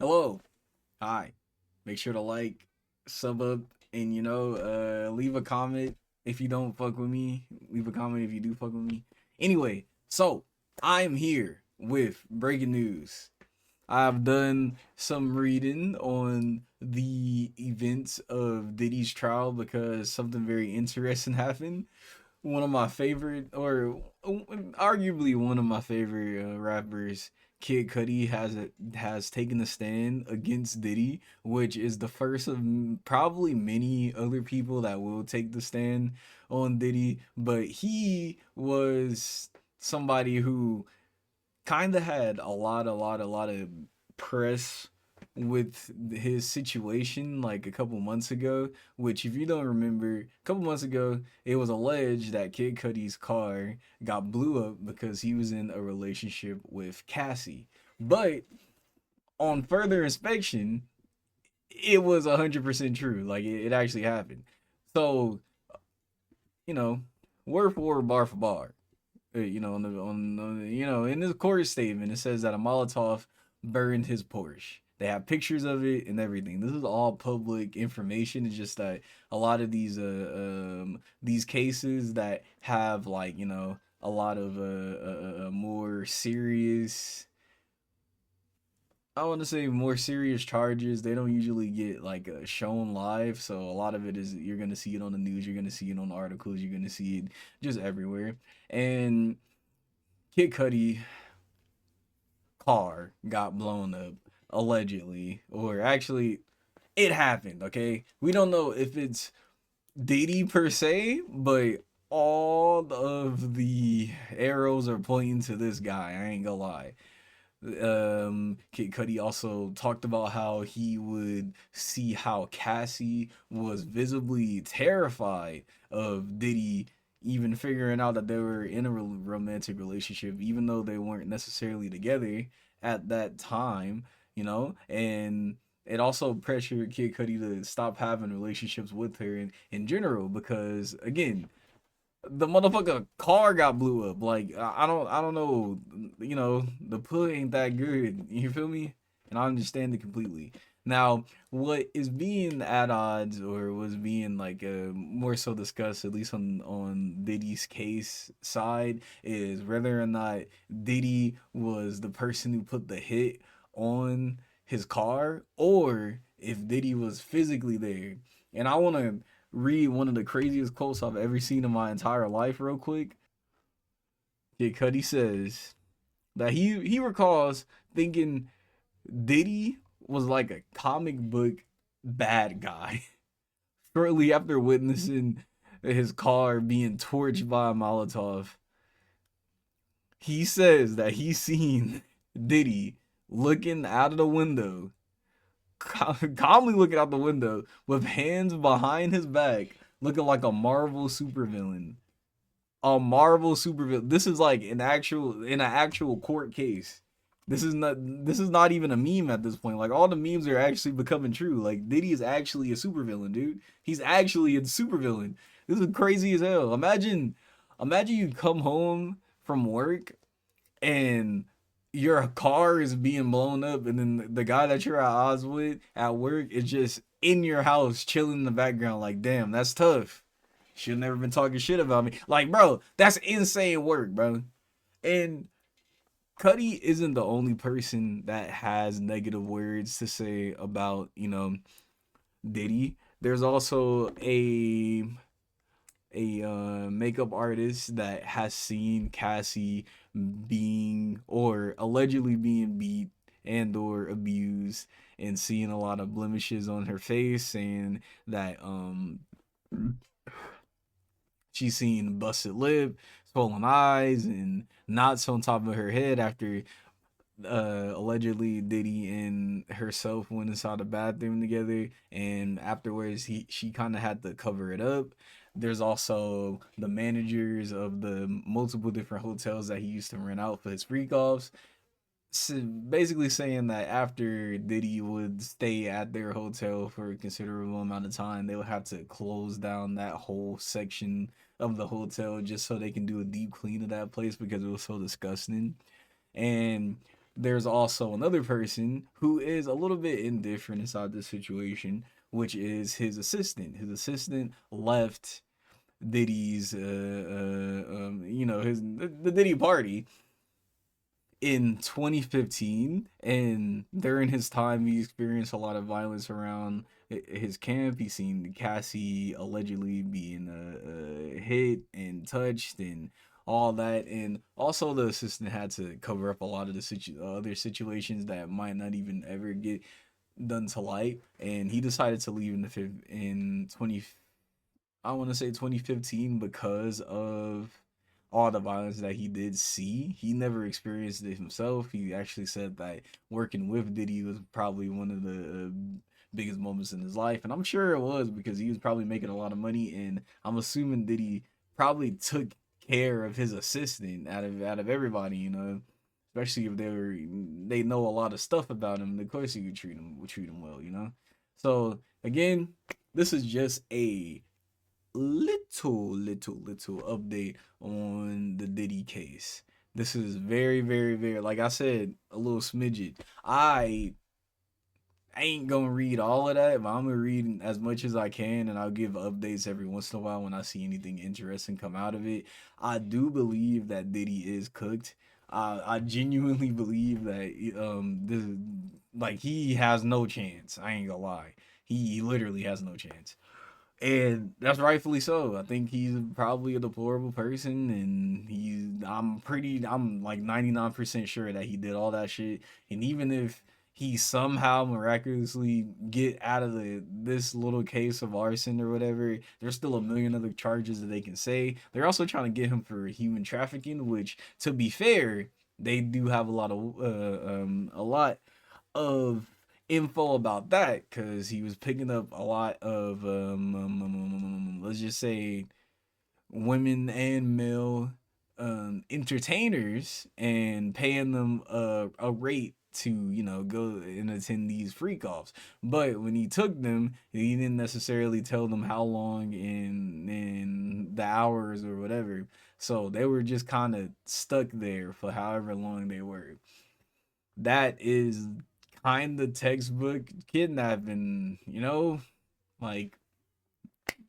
Hello. Hi. Make sure to like, sub up, and leave a comment if you don't fuck with me. Leave a comment if you do fuck with me. Anyway, so I'm here with breaking news. I've done some reading on the events of Diddy's trial because something very interesting happened. One of my favorite, or arguably one of my favorite rappers, Kid Cudi, has taken a stand against Diddy, which is the first of probably many other people that will take the stand on Diddy. But he was somebody who kind of had a lot of press with his situation like a couple months ago. Which, if you don't remember, a couple months ago, it was alleged that Kid Cudi's car got blew up because he was in a relationship with Cassie. But on further inspection, it was 100% true. Like it actually happened. So you know, word for word, bar for bar. In his court statement, it says that a Molotov burned his Porsche. They have pictures of it and everything. This is all public information. It's just that a lot of these cases that have like a lot of more serious, I want to say more serious charges. They don't usually get like shown live, so a lot of it is you're gonna see it on the news, you're gonna see it on articles, you're gonna see it just everywhere. And Kid Cudi car got blown up allegedly, or actually, it happened. Okay, we don't know if it's Diddy per se, but all of the arrows are pointing to this guy. I ain't gonna lie. Kid Cudi also talked about how he would see how Cassie was visibly terrified of Diddy even figuring out that they were in a romantic relationship, even though they weren't necessarily together at that time, and it also pressured Kid Cudi to stop having relationships with her in general because, again, the motherfucker car got blew up. Like I don't know, the put ain't that good. You feel me? And I understand it completely. Now, what is being at odds, or was being like more so discussed, at least on Diddy's case side, is whether or not Diddy was the person who put the hit on his car, or if Diddy was physically there. And I want to read one of the craziest quotes I've ever seen in my entire life, real quick. Kid Cudi says that he recalls thinking Diddy was like a comic book bad guy shortly after witnessing his car being torched by a Molotov. He says that he seen Diddy looking out of the window, calmly looking out the window with hands behind his back, looking like a Marvel supervillain. A Marvel supervillain. This is like an actual court case. This is not even a meme at this point. Like, all the memes are actually becoming true. Like, Diddy is actually a supervillain, dude. He's actually a supervillain. This is crazy as hell. Imagine you come home from work and your car is being blown up, and then the guy that you're at odds with at work is just in your house chilling in the background. Like, damn, that's tough. Should never been talking shit about me. Like, bro, that's insane work, bro. And Cuddy isn't the only person that has negative words to say about, Diddy. There's also a makeup artist that has seen Cassie being, or allegedly being, beat and or abused, and seeing a lot of blemishes on her face, and that she's seen busted lip, swollen eyes, and knots on top of her head after allegedly Diddy and herself went inside the bathroom together, and afterwards she kind of had to cover it up. There's also the managers of the multiple different hotels that he used to rent out for his freak offs, basically saying that after Diddy would stay at their hotel for a considerable amount of time, they would have to close down that whole section of the hotel just so they can do a deep clean of that place because it was so disgusting. And there's also another person who is a little bit indifferent inside this situation, which is his assistant. His assistant left Diddy's, his the Diddy party in 2015, and during his time he experienced a lot of violence around his camp. He seen Cassie allegedly being hit and touched and all that, and also the assistant had to cover up a lot of the other situations that might not even ever get done to light, and he decided to leave in in 20 I want to say 2015 because of all the violence that he did see. He never experienced it himself. He actually said that working with Diddy was probably one of the biggest moments in his life, and I'm sure it was because he was probably making a lot of money, and I'm assuming Diddy probably took care of his assistant out of everybody, especially if they know a lot of stuff about him. Of course, he would treat him well, So again, this is just a little update on the Diddy case. This is very, very, very, like I said, a little smidget. I ain't gonna read all of that, but I'm gonna read as much as I can, and I'll give updates every once in a while when I see anything interesting come out of it. I do believe that Diddy is cooked. I genuinely believe that like he has no chance. I ain't gonna lie. He literally has no chance, and that's rightfully so. I think he's probably a deplorable person, and I'm like 99% sure that he did all that shit. And even if he somehow miraculously get out of this little case of arson or whatever, there's still a million other charges that they can say. They're also trying to get him for human trafficking, which, to be fair, they do have a lot of info about that because he was picking up a lot of let's just say women and male entertainers and paying them a rate to go and attend these freak offs. But when he took them, he didn't necessarily tell them how long in the hours or whatever, so they were just kind of stuck there for however long they were. That is kind of textbook kidnapping, like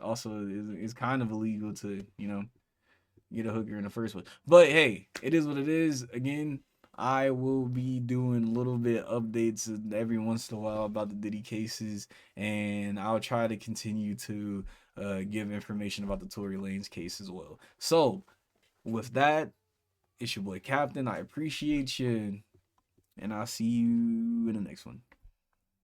also is kind of illegal to, get a hooker in the first place. But hey, it is what it is. Again, I will be doing a little bit updates every once in a while about the Diddy cases, and I'll try to continue to give information about the Tory Lanez case as well. So, with that, it's your boy Captain. I appreciate you, and I'll see you in the next one.